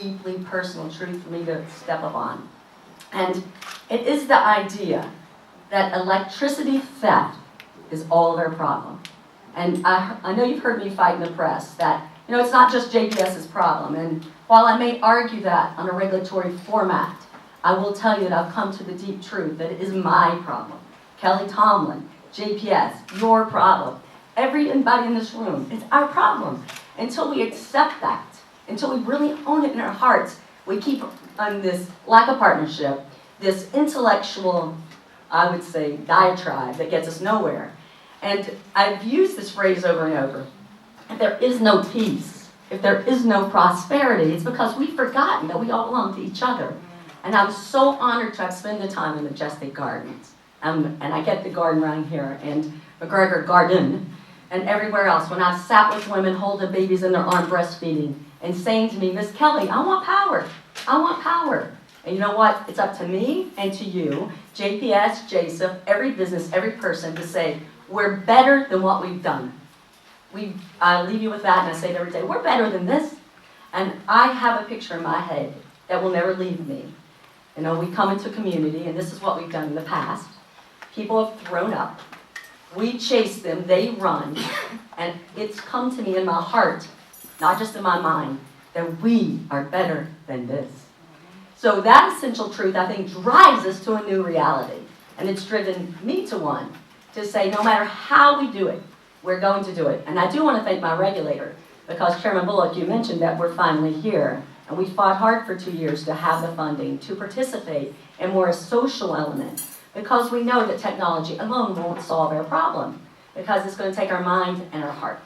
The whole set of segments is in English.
deeply personal truth for me to step up on. And it is the idea that electricity theft is all of our problem. And I know you've heard me fight in the press that, it's not just JPS's problem. And while I may argue that on a regulatory format, I will tell you that I've come to the deep truth that it is my problem. Kelly Tomblin, JPS, your problem. Everybody in this room, it's our problem. Until we accept that, until we really own it in our hearts, we keep on this lack of partnership, this intellectual, I would say, diatribe that gets us nowhere. And I've used this phrase over and over. If there is no peace, if there is no prosperity, it's because we've forgotten that we all belong to each other. And I'm so honored to have spent the time in Majestic Gardens. And I get the garden around here, and McGregor Garden, and everywhere else. When I've sat with women holding babies in their arm breastfeeding, and saying to me, Miss Kelly, I want power. I want power. And you know what? It's up to me and to you, JPS, JSIF, every business, every person, to say, we're better than what we've done. I leave you with that, and I say it every day, we're better than this. And I have a picture in my head that will never leave me. We come into a community, and this is what we've done in the past. People have thrown up. We chase them, they run. And it's come to me in my heart, not just in my mind, that we are better than this. So that essential truth, I think, drives us to a new reality. And it's driven me to one, to say no matter how we do it, we're going to do it. And I do want to thank my regulator, because Chairman Bullock, you mentioned that we're finally here. And we fought hard for 2 years to have the funding to participate in more a social element, because we know that technology alone won't solve our problem, because it's going to take our mind and our heart.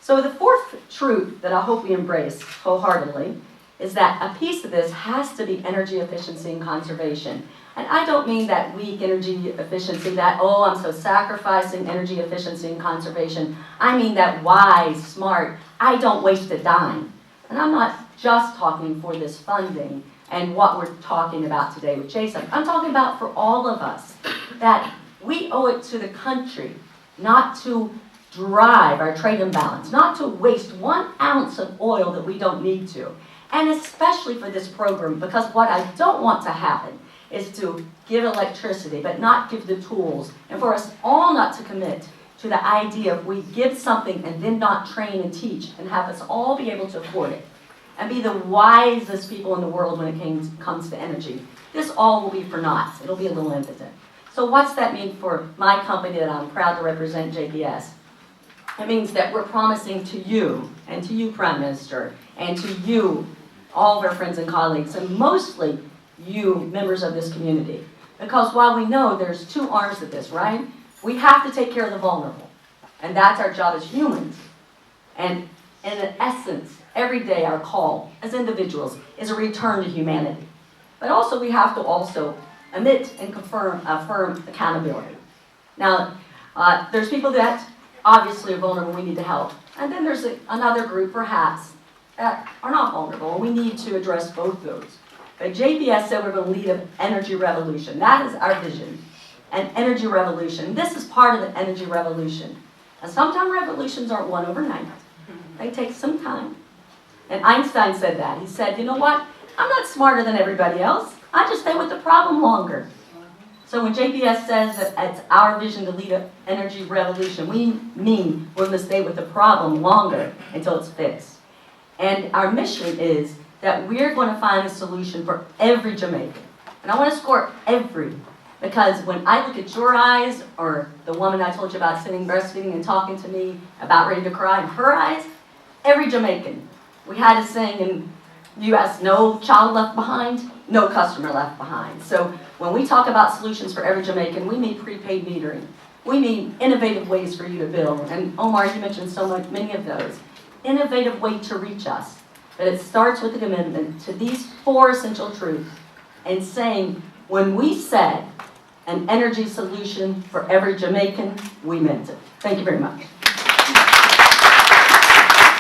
So the fourth truth that I hope we embrace wholeheartedly is that a piece of this has to be energy efficiency and conservation. And I don't mean that weak energy efficiency, that, oh, I'm so sacrificing energy efficiency and conservation. I mean that wise, smart, I don't waste a dime. And I'm not just talking for this funding and what we're talking about today with JSIF. I'm talking about for all of us, that we owe it to the country not to drive our trade imbalance, not to waste 1 ounce of oil that we don't need to. And especially for this program, because what I don't want to happen is to give electricity, but not give the tools, and for us all not to commit to the idea of we give something and then not train and teach and have us all be able to afford it and be the wisest people in the world when it comes to energy. This all will be for naught. It'll be a little impotent. So what's that mean for my company that I'm proud to represent, JPS? It means that we're promising to you, and to you, Prime Minister, and to you, all of our friends and colleagues, and mostly you, members of this community. Because while we know there's 2 arms to this, right? We have to take care of the vulnerable. And that's our job as humans. And in essence, every day our call as individuals is a return to humanity. But also we have to also emit and affirm accountability. Now, there's people that obviously are vulnerable, we need to help. And then there's another group, perhaps, that are not vulnerable, and we need to address both those. But JPS said we're going to lead an energy revolution. That is our vision, an energy revolution. This is part of the energy revolution. And sometimes revolutions aren't won overnight. They take some time. And Einstein said that. He said, you know what? I'm not smarter than everybody else. I just stay with the problem longer. So when JPS says that it's our vision to lead an energy revolution, we mean we're going to stay with the problem longer until it's fixed. And our mission is that we're going to find a solution for every Jamaican. And I want to score every, because when I look at your eyes, or the woman I told you about sitting breastfeeding and talking to me about ready to cry, in her eyes, every Jamaican. We had a saying in the U.S., no child left behind, no customer left behind. So when we talk about solutions for every Jamaican, we mean prepaid metering. We mean innovative ways for you to bill. And Omar, you mentioned many of those. Innovative way to reach us. But it starts with a commitment to these 4 essential truths and saying, when we said an energy solution for every Jamaican, we meant it. Thank you very much.